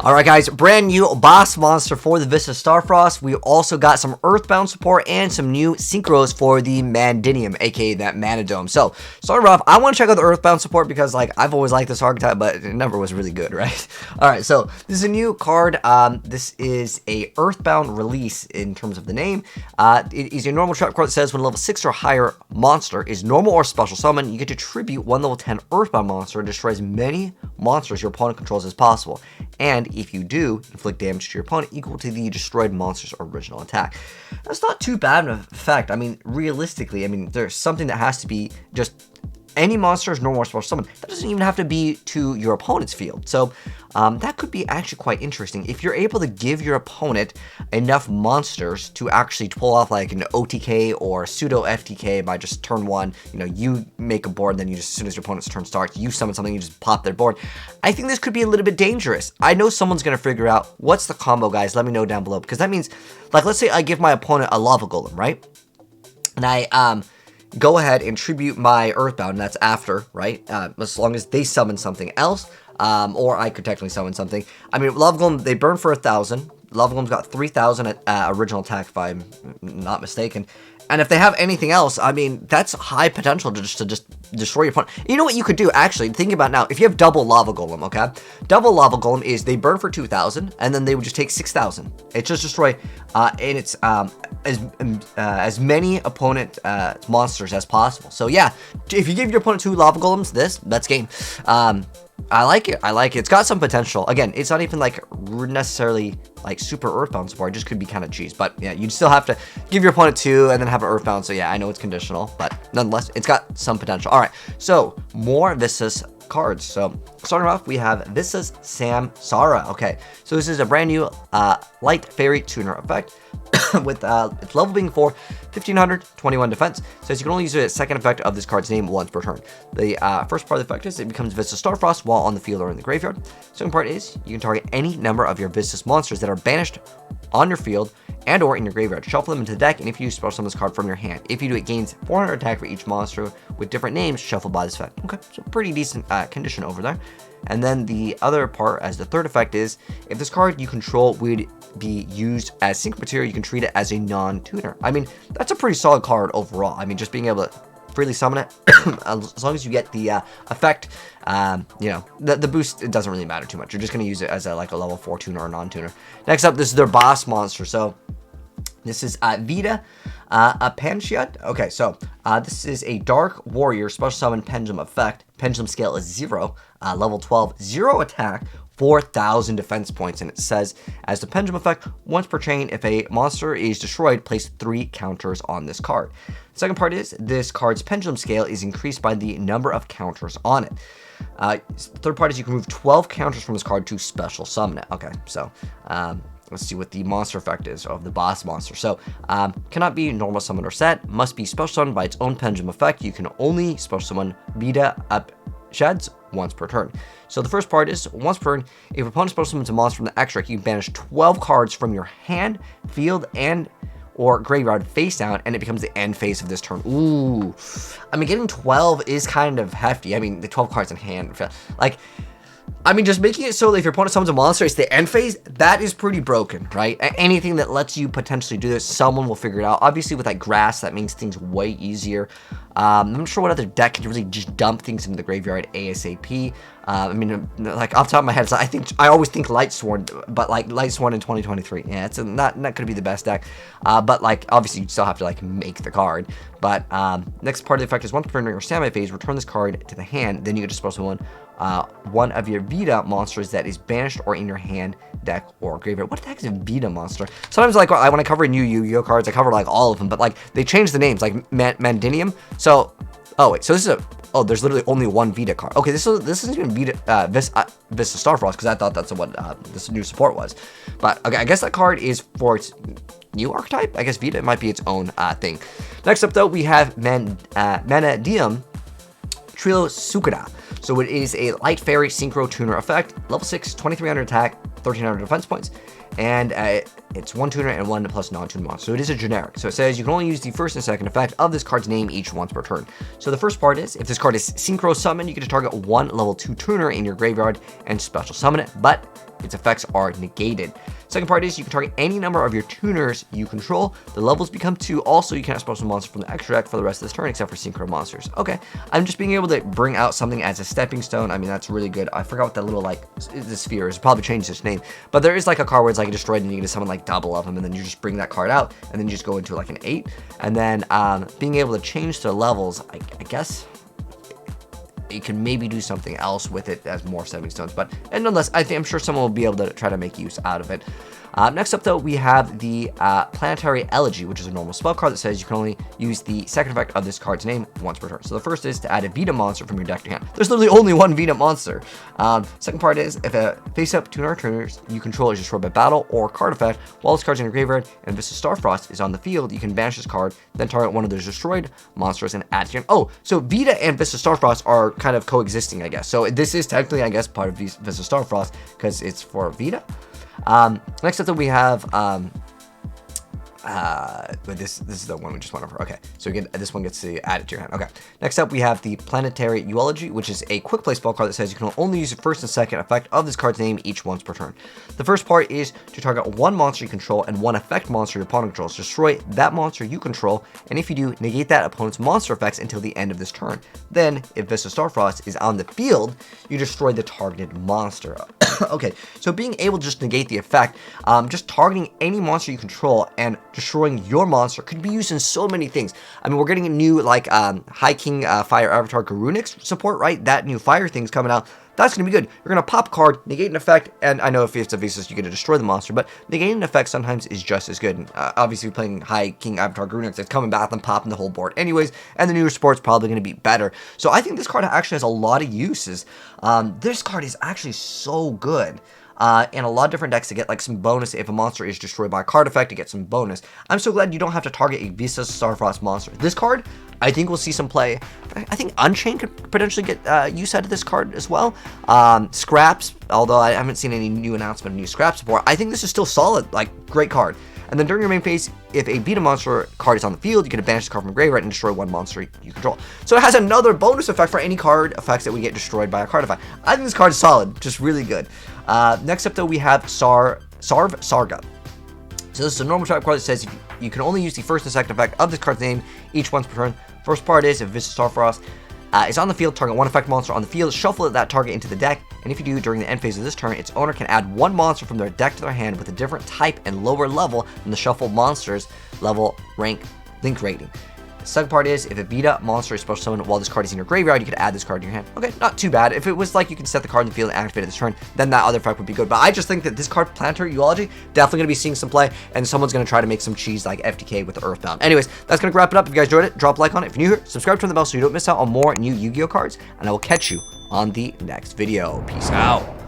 Alright guys, brand new boss monster for the Vista Starfrost. We also got some Earthbound support and some new synchros for the Mannadium, aka that Mannadium. So, starting off, I want to check out the Earthbound support because like I've always liked this archetype, but it never was really good, right? Alright, so this is a new card. This is a Earthbound release in terms of the name. It is a normal trap card that says when level 6 or higher monster is normal or special summon, you get to tribute one level 10 Earthbound monster and destroy as many monsters your opponent controls as possible. And if you do, inflict damage to your opponent equal to the destroyed monster's original attack. That's not too bad of an effect. I mean, realistically, I mean, there's something that has to be just any monster is normal or special summon. That doesn't even have to be to your opponent's field. So that could be actually quite interesting. If you're able to give your opponent enough monsters to actually pull off like an OTK or pseudo FTK by just turn one, you know, you make a board, then you just, as soon as your opponent's turn starts, you summon something, you just pop their board. I think this could be a little bit dangerous. I know someone's going to figure out what's the combo, guys. Let me know down below, because that means, like, let's say I give my opponent a lava golem, right? And I, go ahead and tribute my Earthbound, and that's after, right? As long as they summon something else, or I could technically summon something. I mean, Lava Golem, they burn for 1,000. Lava Golem's got 3,000 at original attack, if I'm not mistaken. And if they have anything else, I mean, that's high potential to just destroy your opponent. You know what you could do, actually, think about now, if you have double Lava Golem, okay? Double Lava Golem is they burn for 2,000, and then they would just take 6,000. It just destroy, and it's as many opponent monsters as possible. So yeah, if you give your opponent 2 Lava Golems, that's game. I like it. I like it. It's got some potential. Again, it's not even like necessarily like super Earthbound support. It just could be kind of cheese. But yeah, you'd still have to give your opponent 2 and then have an Earthbound. So yeah, I know it's conditional, but nonetheless, it's got some potential. All right, so more Vistas cards. So starting off, we have Vistas Samsara. Okay, so this is a brand new light fairy tuner effect. With its level being 4, 1500, 21 defense. Says you can only use a second effect of this card's name once per turn. The first part of the effect is it becomes Vistas Starfrost while on the field or in the graveyard. Second part is you can target any number of your Vistas monsters that are banished on your field and or in your graveyard. Shuffle them into the deck, and if you special summon this card from your hand. If you do, it gains 400 attack for each monster with different names shuffled by this effect. Okay, so pretty decent condition over there. And then the other part, as the third effect, is if this card you control would be used as sync material, you can treat it as a non-tuner. I mean, that's a pretty solid card overall. I mean, just being able to freely summon it, as long as you get the effect, you know, the boost, it doesn't really matter too much. You're just going to use it as like a level 4 tuner or non-tuner. Next up, this is their boss monster. So this is Vita Apanchiad. Okay, so this is a Dark Warrior special summon Pendulum effect. Pendulum scale is 0, level 12, 0 attack, 4,000 defense points, and it says, as the Pendulum effect, once per chain, if a monster is destroyed, place 3 counters on this card. The second part is, this card's Pendulum scale is increased by the number of counters on it. The third part is you can remove 12 counters from this card to special summon it. Okay, so let's see what the monster effect is of the boss monster. So, cannot be normal summon or set, must be special summoned by its own Pendulum effect. You can only special summon Vita Apanchiad once per turn. So the first part is, once per turn, if your opponent special summons a monster from the extra, you can banish 12 cards from your hand, field, and or graveyard face down, and it becomes the end phase of this turn. Ooh, I mean, getting 12 is kind of hefty. I mean, the 12 cards in hand, like, I mean, just making it so that if your opponent summons a monster, it's the end phase, that is pretty broken, right? Anything that lets you potentially do this, someone will figure it out. Obviously, with like grass, that makes things way easier. I'm not sure what other deck can really just dump things into the graveyard ASAP. I mean, like off the top of my head, I always think Lightsworn, but like Lightsworn in 2023, yeah, it's not going to be the best deck. But like obviously you still have to like make the card. But next part of the effect is once per turn during your standby phase, return this card to the hand. Then you get to special one of your Vita monsters that is banished or in your hand, deck, or graveyard. What the heck is a Vita monster? Sometimes like when I cover new Yu-Gi-Oh cards, I cover like all of them, but like they change the names, like Mannadium. So, oh wait, so this is oh, there's literally only one Vita card. Okay, this isn't even Vita Vista Starfrost, because I thought that's what this new support was. But okay, I guess that card is for its new archetype. I guess Vita might be its own thing. Next up though, we have Mannadium Trio Sukada. So it is a light fairy synchro tuner effect, level 6, 2300 attack, 1300 defense points. and it's 1 tuner and 1 plus non-tuner monster. So it is a generic. So it says you can only use the first and second effect of this card's name each once per turn. So the first part is, if this card is synchro summoned, you get to target 1 level 2 tuner in your graveyard and special summon it, but its effects are negated. Second part is, you can target any number of your tuners you control. The levels become 2. Also, you can't special monster from the extra deck for the rest of this turn except for synchro monsters. Okay, I'm just being able to bring out something as a stepping stone. I mean, that's really good. I forgot what that little, like, the sphere is. Probably changed its name. But there is like a card where it's like a destroyed and you get to summon like double of them, and then you just bring that card out and then you just go into like an 8. And then being able to change the levels, I guess you can maybe do something else with it as more stepping stones, but and nonetheless, I'm sure someone will be able to try to make use out of it. Next up, though, we have the Planetary Elegy, which is a normal spell card that says you can only use the second effect of this card's name once per turn. So the first is to add a Vita monster from your deck to hand. There's literally only one Vita monster. Second part is, if a face-up tuner tuners you control is destroyed by battle or card effect while this card's in your graveyard and Vista Starfrost is on the field, you can banish this card, then target one of those destroyed monsters and add to your... Oh, so Vita and Vista Starfrost are kind of coexisting, I guess. So this is technically, I guess, part of Vista Starfrost because it's for Vita. Next up, we have but this is the one we just went over. Okay, so this one gets to add it to your hand. Okay, next up we have the Planetary Eulogy, which is a quick play spell card that says you can only use the first and second effect of this card's name each once per turn. The first part is to target 1 monster you control and 1 effect monster your opponent controls. Destroy that monster you control, and if you do, negate that opponent's monster effects until the end of this turn. Then, if Vista Starfrost is on the field, you destroy the targeted monster. Okay, so being able to just negate the effect, just targeting any monster you control and destroying your monster could be used in so many things. I mean, we're getting a new, like, High King Fire Avatar Garunix support, right? That new fire thing's coming out. That's going to be good. You're going to pop a card, negate an effect, and I know if it's a Visas, you get to destroy the monster, but negating an effect sometimes is just as good. And, obviously, playing High King Avatar Garunix, it's coming back and popping the whole board anyways, and the newer support's probably going to be better. So I think this card actually has a lot of uses. This card is actually so good. And a lot of different decks to get like some bonus if a monster is destroyed by a card effect to get some bonus. I'm so glad you don't have to target a Vista Starfrost monster. This card, I think we'll see some play. I think Unchained could potentially get use out of this card as well. Scraps, although I haven't seen any new announcement of new Scrap support, I think this is still solid, like great card. And then during your main phase, if a Vita monster card is on the field, you can banish the card from graveyard and destroy 1 monster you control. So it has another bonus effect for any card effects that we get destroyed by a card effect. I think this card is solid, just really good. Next up, though, we have Sarv Sarga. So this is a normal type card that says you can only use the first and second effect of this card's name each once per turn. First part is, if Vista Starfrost is on the field, target 1 effect monster on the field, shuffle that target into the deck, and if you do, during the end phase of this turn, its owner can add 1 monster from their deck to their hand with a different type and lower level than the shuffled monster's level, rank, link rating. The second part is, if a Vita monster is special summoned while this card is in your graveyard, you can add this card to your hand. Okay, not too bad. If it was like you can set the card in the field and activate it this turn, then that other effect would be good. But I just think that this card, Planetary Eulogy, definitely going to be seeing some play, and someone's going to try to make some cheese like FTK with Earthbound. Anyways, that's going to wrap it up. If you guys enjoyed it, drop a like on it. If you're new here, subscribe, turn the bell so you don't miss out on more new Yu-Gi-Oh cards, and I will catch you on the next video. Peace out.